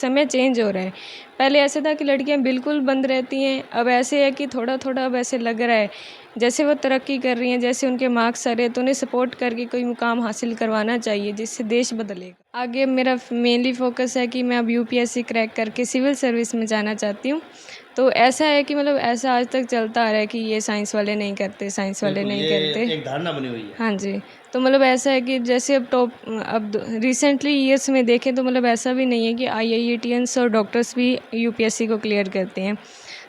समय चेंज हो रहा है। पहले ऐसा था कि लड़कियां बिल्कुल बंद रहती हैं, अब ऐसे है कि थोड़ा-थोड़ा अब ऐसे लग रहा है, जैसे वो तरक्की कर रही हैं, जैसे उनके मार्क्स आ रहे हैं, तो उन्हें सपोर्ट करके कोई मुकाम हासिल करवाना चाहिए, जिससे देश बदलेगा। आगे मेरा मेनली फ़ोकस है कि मैं अब यूपीएससी क्रैक करके सिविल सर्विस में जाना चाहती हूँ। तो ऐसा है कि मतलब ऐसा आज तक चलता आ रहा है कि ये साइंस वाले नहीं करते, साइंस वाले बिल्कुल, नहीं ये करते। एक धारणा बनी हुई है। हाँ जी, तो मतलब ऐसा है कि जैसे अब रिसेंटली ईयर्स में देखें तो मतलब ऐसा भी नहीं है कि आईआईटियंस और डॉक्टर्स भी यूपीएससी को क्लियर करते हैं।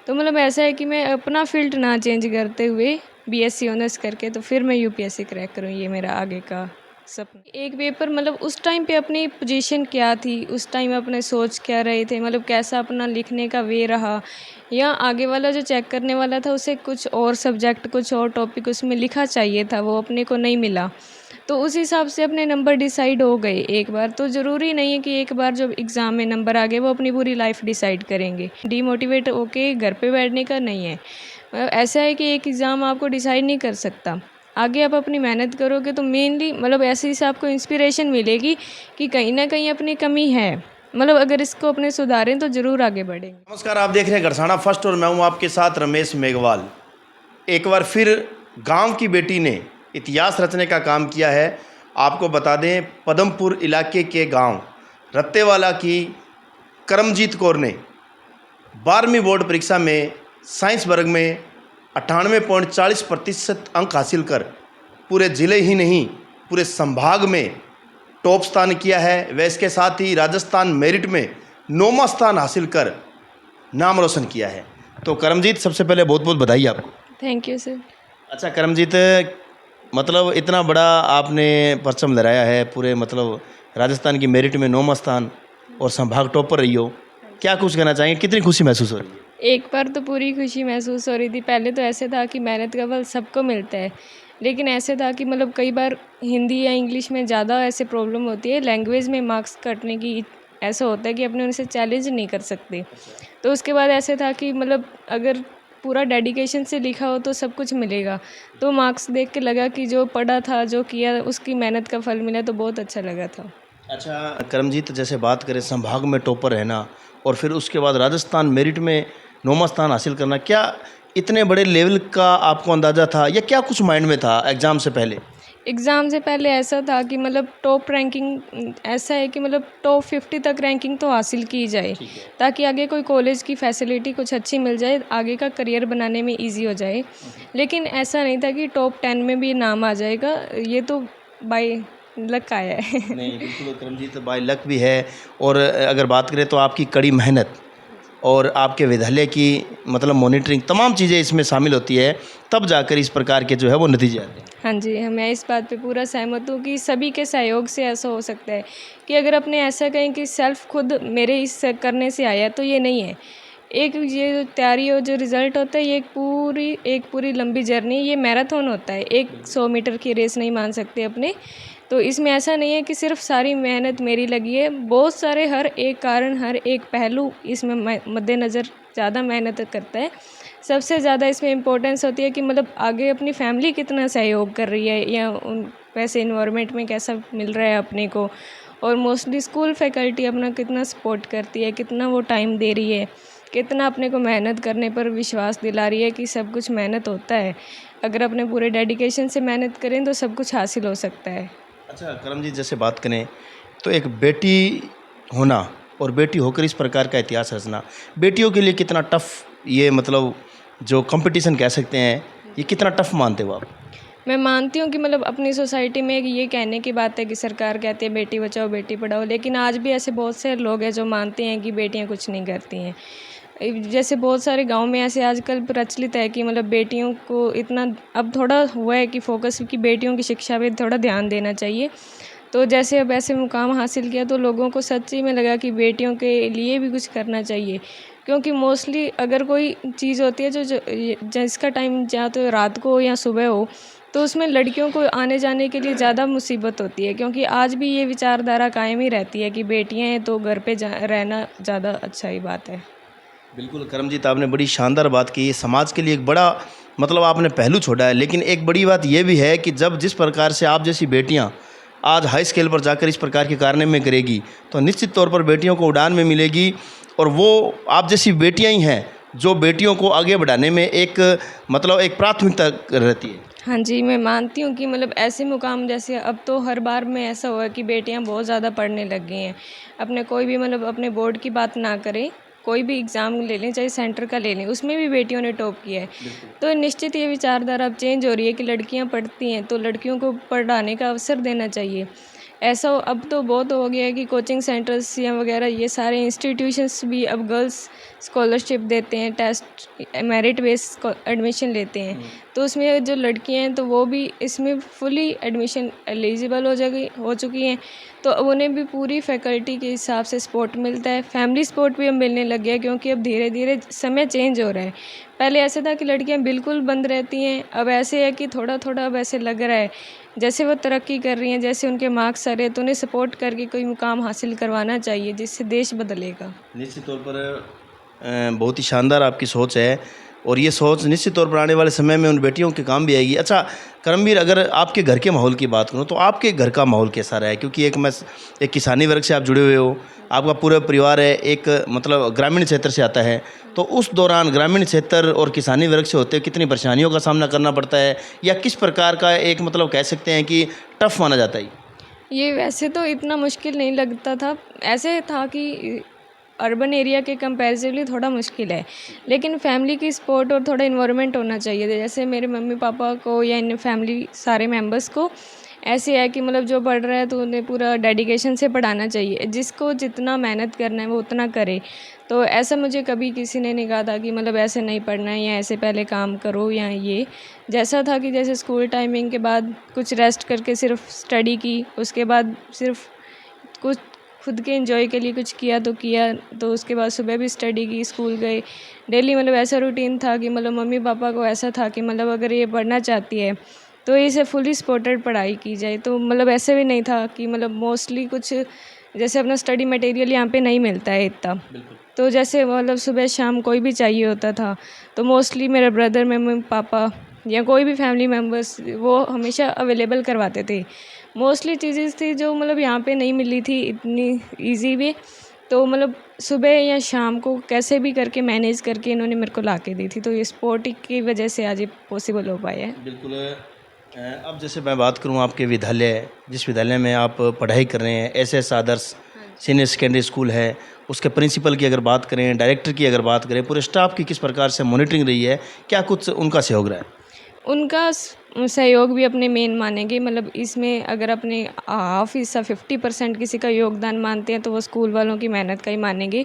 तो मतलब ऐसा है कि मैं अपना फ़ील्ड ना चेंज करते हुए बीएससी ऑनर्स करके तो फिर मैं यूपीएससी क्रैक करूँ, ये मेरा आगे का सपना। एक पेपर मतलब उस टाइम पे अपनी पोजीशन क्या थी, उस टाइम अपने सोच क्या रहे थे, मतलब कैसा अपना लिखने का वे रहा, या आगे वाला जो चेक करने वाला था उसे कुछ और सब्जेक्ट, कुछ और टॉपिक उसमें लिखा चाहिए था, वो अपने को नहीं मिला। तो उस हिसाब से अपने नंबर डिसाइड हो गए एक बार। तो ज़रूरी नहीं है कि एक बार जब एग्ज़ाम में नंबर आ गए वो अपनी पूरी लाइफ डिसाइड करेंगे। डीमोटिवेट होके घर पे बैठने का नहीं है। ऐसा है कि एक एग्ज़ाम आपको डिसाइड नहीं कर सकता। आगे आप अपनी मेहनत करोगे तो मेनली मतलब ऐसे से आपको इंस्पिरेशन मिलेगी कि कहीं न कहीं अपनी कमी है। मतलब अगर इसको अपने सुधारें तो ज़रूर आगे बढ़ेंगे। नमस्कार, आप देख रहे हैं घरसाना फर्स्ट और मैं हूं आपके साथ रमेश मेघवाल। एक बार फिर गांव की बेटी ने इतिहास रचने का काम किया है। आपको बता दें, पदमपुर इलाके के गांव रत्तेवाला की करमजीत कौर ने 12वीं बोर्ड परीक्षा में साइंस वर्ग में 98.40% अंक हासिल कर पूरे ज़िले ही नहीं पूरे संभाग में टॉप स्थान किया है। वह इसके साथ ही राजस्थान मेरिट में 9वां स्थान हासिल कर नाम रोशन किया है। तो करमजीत, सबसे पहले बहुत बहुत बधाई आपको। Thank you sir. अच्छा करमजीत, मतलब इतना बड़ा आपने परचम लहराया है, पूरे मतलब राजस्थान की मेरिट में 9वां स्थान और संभाग टॉपर रही हो। क्या कुछ कहना चाहेंगे, कितनी खुशी महसूस हो रही है? एक बार तो पूरी खुशी महसूस हो रही थी। पहले तो ऐसे था कि मेहनत का फल सबको मिलता है। लेकिन ऐसे था कि मतलब कई बार हिंदी या इंग्लिश में ज़्यादा ऐसे प्रॉब्लम होती है, लैंग्वेज में मार्क्स कटने की ऐसा होता है कि अपने उनसे चैलेंज नहीं कर सकते। तो उसके बाद ऐसे था कि मतलब अगर पूरा डेडिकेशन से लिखा हो तो सब कुछ मिलेगा। तो मार्क्स देख के लगा कि जो पढ़ा था, जो किया उसकी मेहनत का फल मिला तो बहुत अच्छा लगा था। अच्छा करमजीत, जैसे बात करें संभाग में टॉपर रहना और फिर उसके बाद राजस्थान मेरिट में 9वां स्थान हासिल करना, क्या इतने बड़े लेवल का आपको अंदाज़ा था या क्या कुछ माइंड में था एग्ज़ाम से पहले? एग्ज़ाम से पहले ऐसा था कि मतलब टॉप रैंकिंग ऐसा है कि मतलब टॉप 50 तक रैंकिंग तो हासिल की जाए, ठीक है। ताकि आगे कोई कॉलेज की फैसिलिटी कुछ अच्छी मिल जाए, आगे का करियर बनाने में इजी हो जाए। लेकिन ऐसा नहीं था कि टॉप 10 में भी नाम आ जाएगा, ये तो बाय लक आया है। नहीं, बिल्कुल करमजीत, बाय लक भी है। और अगर बात करें तो आपकी कड़ी मेहनत और आपके विद्यालय की मतलब मॉनिटरिंग, तमाम चीज़ें इसमें शामिल होती है, तब जाकर इस प्रकार के जो है वो नतीजे आते हैं। हाँ जी, मैं इस बात पे पूरा सहमत हूँ कि सभी के सहयोग से ऐसा हो सकता है कि अगर अपने ऐसा कहें कि सेल्फ खुद मेरे इस करने से आया तो ये नहीं है। एक ये जो तैयारी और जो रिज़ल्ट होता है ये एक पूरी लंबी जर्नी, ये मैराथन होता है। एक 100 मीटर की रेस नहीं मान सकते अपने। तो इसमें ऐसा नहीं है कि सिर्फ़ सारी मेहनत मेरी लगी है, बहुत सारे हर एक कारण, हर एक पहलू इसमें मद्देनज़र ज़्यादा मेहनत करता है। सबसे ज़्यादा इसमें इम्पोर्टेंस होती है कि मतलब आगे अपनी फैमिली कितना सहयोग कर रही है या उन वैसे इन्वायरमेंट में कैसा मिल रहा है अपने को, और मोस्टली स्कूल फैकल्टी अपना कितना सपोर्ट करती है, कितना वो टाइम दे रही है, कितना अपने को मेहनत करने पर विश्वास दिला रही है कि सब कुछ मेहनत होता है। अगर अपने पूरे डेडिकेशन से मेहनत करें तो सब कुछ हासिल हो सकता है। अच्छा करमजीत, जैसे बात करें तो एक बेटी होना और बेटी होकर इस प्रकार का इतिहास रचना, बेटियों के लिए कितना टफ, ये मतलब जो कंपटीशन कह सकते हैं, ये कितना टफ मानते हो आप? मैं मानती हूँ कि मतलब अपनी सोसाइटी में एक ये कहने की बात है कि सरकार कहती है बेटी बचाओ बेटी पढ़ाओ, लेकिन आज भी ऐसे बहुत से लोग हैं जो मानते हैं कि बेटियाँ कुछ नहीं करती हैं। जैसे बहुत सारे गांव में ऐसे आजकल प्रचलित है कि मतलब बेटियों को इतना अब थोड़ा हुआ है कि फोकस कि बेटियों की शिक्षा पे थोड़ा ध्यान देना चाहिए। तो जैसे अब ऐसे मुकाम हासिल किया तो लोगों को सच्ची में लगा कि बेटियों के लिए भी कुछ करना चाहिए, क्योंकि मोस्टली अगर कोई चीज़ होती है जिसका टाइम या तो रात को हो या सुबह हो, तो उसमें लड़कियों को आने जाने के लिए ज़्यादा मुसीबत होती है, क्योंकि आज भी ये विचारधारा कायम ही रहती है कि बेटियां हैं तो घर पे रहना ज़्यादा अच्छा ही बात है। बिल्कुल करमजीत, आपने बड़ी शानदार बात की। ये समाज के लिए एक बड़ा मतलब आपने पहलू छोड़ा है, लेकिन एक बड़ी बात यह भी है कि जब जिस प्रकार से आप जैसी बेटियां आज हाई स्केल पर जाकर इस प्रकार के कारनामे करेगी तो निश्चित तौर पर बेटियों को उड़ान में मिलेगी। और वो आप जैसी बेटियां ही हैं जो बेटियों को आगे बढ़ाने में एक मतलब एक प्राथमिकता रहती है। हाँ जी, मैं मानती हूँ कि मतलब ऐसे मुकाम जैसे अब तो हर बार में ऐसा हुआ है कि बेटियां बहुत ज़्यादा पढ़ने लग गई हैं। अपने कोई भी मतलब अपने बोर्ड की बात ना करें, कोई भी एग्ज़ाम ले लें, चाहे सेंटर का ले लें, उसमें भी बेटियों ने टॉप किया है। तो निश्चित ये विचारधारा अब चेंज हो रही है कि लड़कियां पढ़ती हैं तो लड़कियों को पढ़ाने का अवसर देना चाहिए। ऐसा अब तो बहुत हो गया है कि कोचिंग सेंटर्स या वगैरह ये सारे इंस्टीट्यूशंस भी अब गर्ल्स स्कॉलरशिप देते हैं, टेस्ट मेरिट बेस एडमिशन लेते हैं। तो उसमें जो लड़कियां हैं तो वो भी इसमें फुली एडमिशन एलिजिबल हो चुकी हैं। तो अब उन्हें भी पूरी फैकल्टी के हिसाब से सपोर्ट मिलता है। फैमिली सपोर्ट भी अब मिलने लग गया है क्योंकि अब धीरे धीरे समय चेंज हो रहा है। पहले ऐसा था कि लड़कियां बिल्कुल बंद रहती हैं, अब ऐसे है कि थोड़ा थोड़ा अब ऐसे लग रहा है जैसे वो तरक्की कर रही हैं, जैसे उनके मार्क्स आ रहे हैं तो उन्हें सपोर्ट करके कोई मुकाम हासिल करवाना चाहिए जिससे देश बदलेगा। निश्चित तौर पर बहुत ही शानदार आपकी सोच है और ये सोच निश्चित तौर पर आने वाले समय में उन बेटियों के काम भी आएगी। अच्छा करमवीर, अगर आपके घर के माहौल की बात करूँ तो आपके घर का माहौल कैसा रहा है? क्योंकि एक किसानी वर्ग से आप जुड़े हुए हो, आपका पूरा परिवार है एक मतलब ग्रामीण क्षेत्र से आता है, तो उस दौरान ग्रामीण क्षेत्र और किसानी वर्ग से होते कितनी परेशानियों का सामना करना पड़ता है या किस प्रकार का एक मतलब कह सकते हैं कि टफ माना जाता है? ये वैसे तो इतना मुश्किल नहीं लगता था, ऐसे था कि अर्बन एरिया के कंपैरेटिवली थोड़ा मुश्किल है, लेकिन फैमिली की सपोर्ट और थोड़ा इन्वायरमेंट होना चाहिए। जैसे मेरे मम्मी पापा को या इन फैमिली सारे मेंबर्स को ऐसे है कि मतलब जो पढ़ रहा है तो उन्हें पूरा डेडिकेशन से पढ़ाना चाहिए, जिसको जितना मेहनत करना है वो उतना करे। तो ऐसा मुझे कभी किसी ने नहीं कहा था कि मतलब ऐसे नहीं पढ़ना है या ऐसे पहले काम करो या ये। जैसा था कि जैसे स्कूल टाइमिंग के बाद कुछ रेस्ट करके सिर्फ स्टडी की, उसके बाद सिर्फ कुछ खुद के एंजॉय के लिए कुछ किया तो किया, तो उसके बाद सुबह भी स्टडी की, स्कूल गए डेली। मतलब ऐसा रूटीन था कि मतलब मम्मी पापा को ऐसा था कि मतलब अगर ये पढ़ना चाहती है तो इसे फुली सपोर्टेड पढ़ाई की जाए। तो मतलब ऐसे भी नहीं था कि मतलब मोस्टली कुछ जैसे अपना स्टडी मटेरियल यहाँ पे नहीं मिलता है इतना, तो जैसे मतलब सुबह शाम कोई भी चाहिए होता था तो मोस्टली मेरा ब्रदर, मम्मी पापा या कोई भी फैमिली मेम्बर्स वो हमेशा अवेलेबल करवाते थे। मोस्टली चीज़ें थी जो मतलब यहाँ पे नहीं मिली थी इतनी इजी वे, तो मतलब सुबह या शाम को कैसे भी करके मैनेज करके इन्होंने मेरे को ला के दी थी। तो ये स्पोर्ट की वजह से आज ये पॉसिबल हो पाया है। बिल्कुल। अब जैसे मैं बात करूं आपके विद्यालय, जिस विद्यालय में आप पढ़ाई कर रहे हैं, एसएस आदर्श सीनियर सेकेंडरी स्कूल है, उसके प्रिंसिपल की अगर बात करें, डायरेक्टर की अगर बात करें, पूरे स्टाफ की किस प्रकार से मॉनिटरिंग रही है, क्या कुछ उनका सहयोग रहा है? उनका सहयोग भी अपने मेन मानेंगे। मतलब इसमें अगर अपने हाफ हिस्सा 50% किसी का योगदान मानते हैं तो वो स्कूल वालों की मेहनत का ही मानेंगे,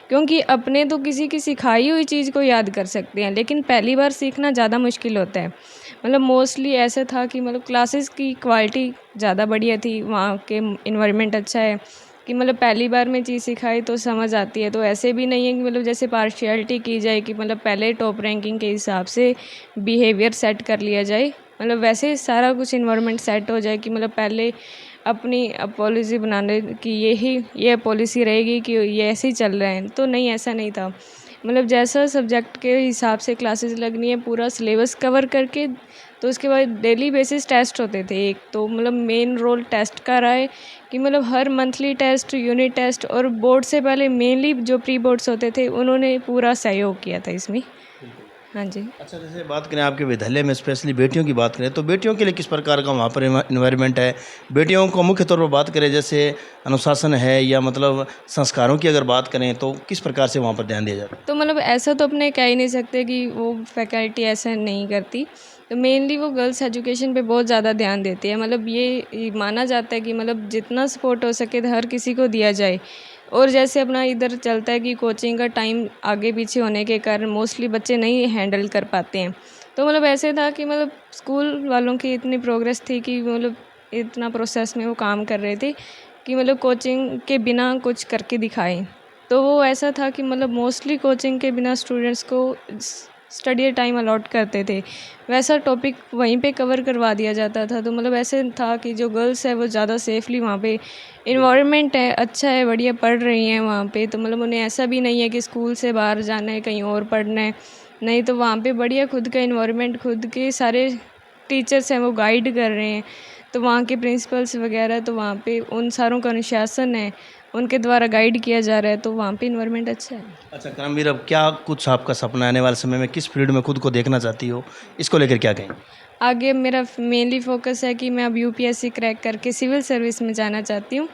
क्योंकि अपने तो किसी की सिखाई हुई चीज़ को याद कर सकते हैं लेकिन पहली बार सीखना ज़्यादा मुश्किल होता है। मतलब मोस्टली ऐसा था कि मतलब क्लासेस की क्वालिटी ज़्यादा बढ़िया थी, वहाँ के इन्वायरमेंट अच्छा है कि मतलब पहली बार में चीज़ सिखाई तो समझ आती है। तो ऐसे भी नहीं है कि मतलब जैसे पार्शियलिटी की जाए कि मतलब पहले टॉप रैंकिंग के हिसाब से बिहेवियर सेट कर लिया जाए, मतलब वैसे सारा कुछ इन्वायरमेंट सेट हो जाए कि मतलब पहले अपनी पॉलिसी बनाने की ये पॉलिसी रहेगी कि ये ऐसे ही चल रहे हैं। तो नहीं, ऐसा नहीं था। मतलब जैसा सब्जेक्ट के हिसाब से क्लासेस लगनी है, पूरा सिलेबस कवर करके, तो उसके बाद डेली बेसिस टेस्ट होते थे। एक तो मतलब मेन रोल टेस्ट का रहा है कि मतलब हर मंथली टेस्ट, यूनिट टेस्ट और बोर्ड से पहले मेनली जो प्री बोर्ड्स होते थे उन्होंने पूरा सहयोग किया था इसमें। हाँ जी। अच्छा, जैसे बात करें आपके विद्यालय में स्पेशली बेटियों की बात करें तो बेटियों के लिए किस प्रकार का वहाँ पर इन्वायरमेंट है? बेटियों को मुख्य तौर पर बात करें जैसे अनुशासन है या मतलब संस्कारों की अगर बात करें तो किस प्रकार से वहाँ पर ध्यान दिया जाता है? तो मतलब ऐसा तो अपने कह ही नहीं सकते कि वो फैकल्टी ऐसा नहीं करती। तो मेनली वो गर्ल्स एजुकेशन पे बहुत ज़्यादा ध्यान देती है। मतलब ये माना जाता है कि मतलब जितना सपोर्ट हो सके तो हर किसी को दिया जाए। और जैसे अपना इधर चलता है कि कोचिंग का टाइम आगे पीछे होने के कारण मोस्टली बच्चे नहीं हैंडल कर पाते हैं। तो मतलब ऐसे था कि मतलब स्कूल वालों की इतनी प्रोग्रेस थी कि मतलब इतना प्रोसेस में वो काम कर रहे थे कि मतलब कोचिंग के बिना कुछ करके दिखाएं। तो वो ऐसा था कि मतलब मोस्टली कोचिंग के बिना स्टूडेंट्स को स्टडी टाइम अलॉट करते थे, वैसा टॉपिक वहीं पे कवर करवा दिया जाता था। तो मतलब ऐसे था कि जो गर्ल्स है वो ज़्यादा सेफली वहाँ पे इन्वायरमेंट है अच्छा है, बढ़िया पढ़ रही हैं वहाँ पे। तो मतलब उन्हें ऐसा भी नहीं है कि स्कूल से बाहर जाना है, कहीं और पढ़ना है, नहीं, तो वहाँ पे बढ़िया खुद का इन्वायरमेंट, खुद के सारे टीचर्स हैं वो गाइड कर रहे हैं। तो वहाँ के प्रिंसिपल्स वगैरह, तो वहाँ पे उन सारों का अनुशासन है, उनके द्वारा गाइड किया जा रहा है, तो वहाँ पे इन्वायरमेंट अच्छा है। अच्छा करमवीर, अब क्या कुछ आपका सपना आने वाले समय में, किस फील्ड में खुद को देखना चाहती हो, इसको लेकर क्या कहेंगे? आगे मेरा मेनली फोकस है कि मैं अब यूपीएससी क्रैक करके सिविल सर्विस में जाना चाहती हूँ।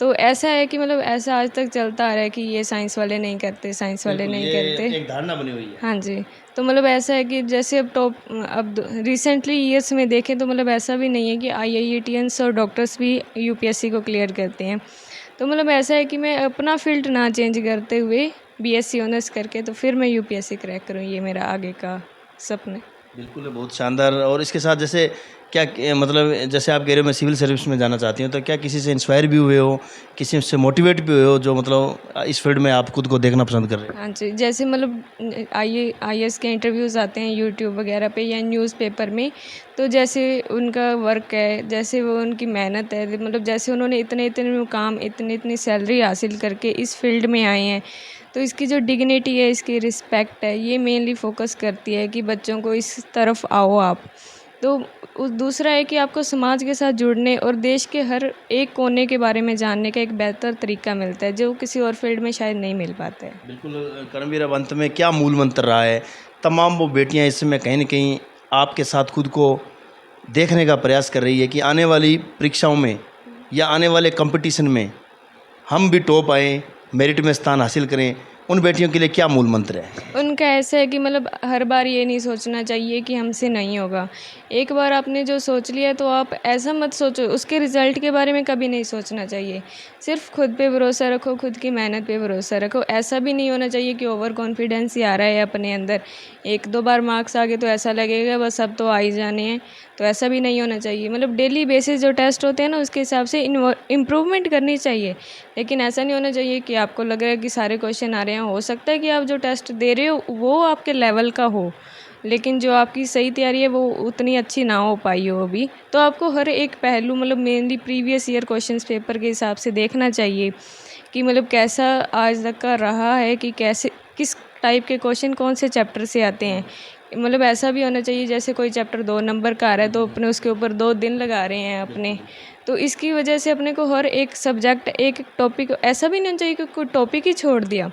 तो ऐसा है कि मतलब ऐसा आज तक चलता आ रहा है कि ये साइंस वाले नहीं करते, साइंस वाले बिल्कुल, नहीं ये करते। एक धारणा बनी हुई है। हाँ जी, तो मतलब ऐसा है कि जैसे अब रिसेंटली ईयर्स में देखें तो मतलब ऐसा भी नहीं है कि आईआईटियंस और डॉक्टर्स भी यूपीएससी को क्लियर करते हैं। तो मतलब ऐसा है कि मैं अपना फील्ड ना चेंज करते हुए बीएससी ऑनर्स करके तो फिर मैं यूपीएससी क्रैक करूँ, ये मेरा आगे का सपना है। बिल्कुल, बहुत शानदार। और इसके साथ जैसे मतलब जैसे आप कह रहे हो मैं सिविल सर्विस में जाना चाहती हूँ, तो क्या किसी से इंस्पायर भी हुए हो, किसी से मोटिवेट भी हुए हो, जो मतलब इस फील्ड में आप खुद को देखना पसंद कर रहे हो? हाँ जी, जैसे मतलब आईएएस के इंटरव्यूज़ आते हैं यूट्यूब वगैरह पे या न्यूज़पेपर में, तो जैसे उनका वर्क है, जैसे वो उनकी मेहनत है, मतलब जैसे उन्होंने इतने मुकाम, इतनी सैलरी हासिल करके इस फील्ड में आए हैं, तो इसकी जो डिग्निटी है, इसकी रिस्पेक्ट है, ये मेनली फोकस करती है कि बच्चों को इस तरफ आओ आप। तो दूसरा है कि आपको समाज के साथ जुड़ने और देश के हर एक कोने के बारे में जानने का एक बेहतर तरीका मिलता है, जो किसी और फील्ड में शायद नहीं मिल पाता है। बिल्कुल करमवीर, अब अंत में क्या मूल मंत्र रहा है? तमाम वो बेटियां इस समय कहीं न कहीं आपके साथ खुद को देखने का प्रयास कर रही है कि आने वाली परीक्षाओं में या आने वाले कॉम्पिटिशन में हम भी टॉप आएँ, मेरिट में स्थान हासिल करें। उन बेटियों के लिए क्या मूल मंत्र है? उनका ऐसा है कि मतलब हर बार ये नहीं सोचना चाहिए कि हमसे नहीं होगा। एक बार आपने जो सोच लिया तो आप ऐसा मत सोचो, उसके रिज़ल्ट के बारे में कभी नहीं सोचना चाहिए। सिर्फ़ खुद पे भरोसा रखो, खुद की मेहनत पे भरोसा रखो। ऐसा भी नहीं होना चाहिए कि ओवर कॉन्फिडेंस ही आ रहा है अपने अंदर। 1-2 बार मार्क्स आ गए तो ऐसा लगेगा बस अब तो आ ही जाने हैं, तो ऐसा भी नहीं होना चाहिए। मतलब डेली बेसिस जो टेस्ट होते हैं ना, उसके हिसाब से इम्प्रूवमेंट करनी चाहिए। लेकिन ऐसा नहीं होना चाहिए कि आपको लग रहा है कि सारे क्वेश्चन आ रहे हैं। हो सकता है कि आप जो टेस्ट दे रहे हो वो आपके लेवल का हो, लेकिन जो आपकी सही तैयारी है वो उतनी अच्छी ना हो पाई हो अभी। तो आपको हर एक पहलू मतलब mainly previous year questions paper के हिसाब से देखना चाहिए कि मतलब कैसा आज तक का रहा है, कि कैसे किस टाइप के क्वेश्चन कौन से चैप्टर से आते हैं। मतलब ऐसा भी होना चाहिए जैसे कोई चैप्टर 2 नंबर का आ रहा है तो अपने उसके ऊपर 2 दिन लगा रहे हैं अपने। तो इसकी वजह से अपने को हर एक सब्जेक्ट, एक टॉपिक, ऐसा भी नहीं होना चाहिए कि कोई टॉपिक ही छोड़ दिया।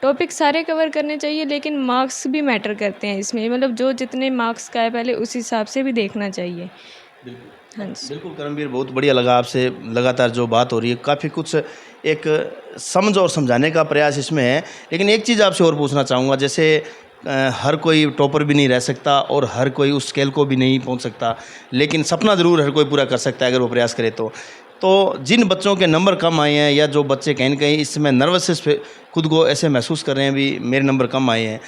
टॉपिक सारे कवर करने चाहिए, लेकिन मार्क्स भी मैटर करते हैं इसमें। मतलब जो जितने मार्क्स का है पहले उस हिसाब से भी देखना चाहिए। हाँ जी। बिल्कुल करमवीर, बहुत बढ़िया लगा आपसे लगातार जो बात हो रही है, काफ़ी कुछ एक समझ और समझाने का प्रयास इसमें है। लेकिन एक चीज़ आपसे और पूछना चाहूँगा, जैसे हर कोई टॉपर भी नहीं रह सकता और हर कोई उस स्केल को भी नहीं पहुंच सकता, लेकिन सपना ज़रूर हर कोई पूरा कर सकता है अगर वो प्रयास करे तो जिन बच्चों के नंबर कम आए हैं या जो बच्चे कहीं न कहीं इस समय नर्वस खुद को ऐसे महसूस कर रहे हैं भी मेरे नंबर कम आए हैं,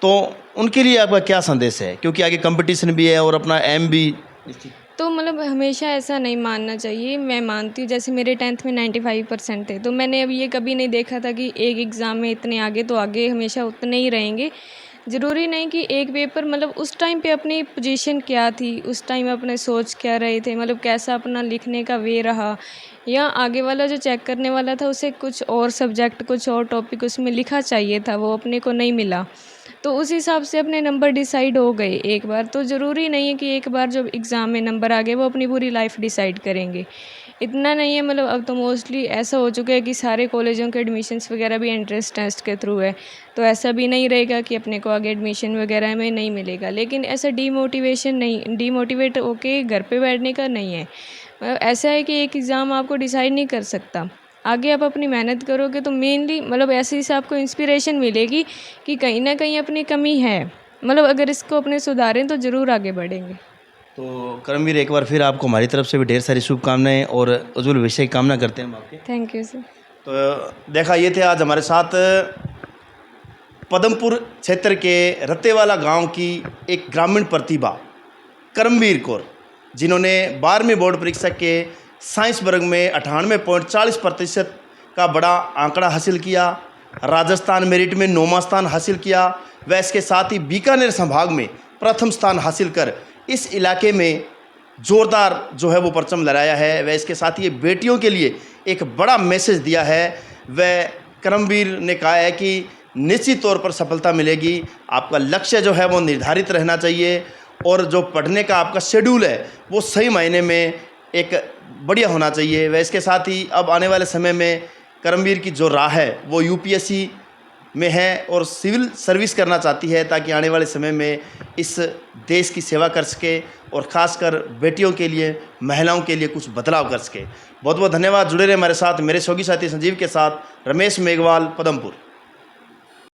तो उनके लिए आपका क्या संदेश है? क्योंकि आगे कंपटीशन भी है और अपना एम भी। तो मतलब हमेशा ऐसा नहीं मानना चाहिए। मैं मानती हूँ, जैसे मेरे 10th में 95% थे, तो मैंने अब ये कभी नहीं देखा था कि एक एग्ज़ाम में इतने आगे, तो आगे हमेशा उतने ही रहेंगे। ज़रूरी नहीं कि एक पेपर, मतलब उस टाइम पे अपनी पोजीशन क्या थी, उस टाइम अपने सोच क्या रहे थे, मतलब कैसा अपना लिखने का वे रहा, या आगे वाला जो चेक करने वाला था उसे कुछ और सब्जेक्ट, कुछ और टॉपिक उसमें लिखा चाहिए था, वो अपने को नहीं मिला। तो उस हिसाब से अपने नंबर डिसाइड हो गए एक बार। तो ज़रूरी नहीं है कि एक बार जब एग्ज़ाम में नंबर आ गए वो अपनी पूरी लाइफ डिसाइड करेंगे, इतना नहीं है। मतलब अब तो मोस्टली ऐसा हो चुका है कि सारे कॉलेजों के एडमिशन्स वगैरह भी एंट्रेंस टेस्ट के थ्रू है, तो ऐसा भी नहीं रहेगा कि अपने को आगे एडमिशन वगैरह में नहीं मिलेगा। लेकिन ऐसा डीमोटिवेट होके घर पे बैठने का नहीं है। ऐसा है कि एक एग्ज़ाम आपको डिसाइड नहीं कर सकता। आगे आप अपनी मेहनत करोगे तो मेनली मतलब ऐसे से आपको इंस्पिरेशन मिलेगी कि कहीं ना कहीं अपनी कमी है, मतलब अगर इसको अपने सुधारें तो ज़रूर आगे बढ़ेंगे। तो करमवीर, एक बार फिर आपको हमारी तरफ से भी ढेर सारी शुभकामनाएं और उज्जवल भविष्य की कामना करते हैं हम आपके। Thank you sir. तो देखा, ये थे आज हमारे साथ पदमपुर क्षेत्र के रत्तेवाला गांव की एक ग्रामीण प्रतिभा करमवीर कौर, जिन्होंने 12वीं बोर्ड परीक्षा के साइंस वर्ग में 98.40% का बड़ा आंकड़ा हासिल किया, राजस्थान मेरिट में 9वां स्थान हासिल किया व इसके साथ ही बीकानेर संभाग में प्रथम स्थान हासिल कर इस इलाके में ज़ोरदार जो है वो परचम लहराया है। व इसके साथ ही ये बेटियों के लिए एक बड़ा मैसेज दिया है। व करमवीर ने कहा है कि निश्चित तौर पर सफलता मिलेगी, आपका लक्ष्य जो है वो निर्धारित रहना चाहिए और जो पढ़ने का आपका शेड्यूल है वो सही मायने में एक बढ़िया होना चाहिए। वह इसके साथ ही अब आने वाले समय में कर्मवीर की जो राह है वो यूपीएससी में है और सिविल सर्विस करना चाहती है, ताकि आने वाले समय में इस देश की सेवा कर सके और ख़ासकर बेटियों के लिए, महिलाओं के लिए कुछ बदलाव कर सके। बहुत बहुत धन्यवाद। जुड़े रहे हमारे साथ, मेरे सहयोगी साथी संजीव के साथ। रमेश मेघवाल, पदमपुर।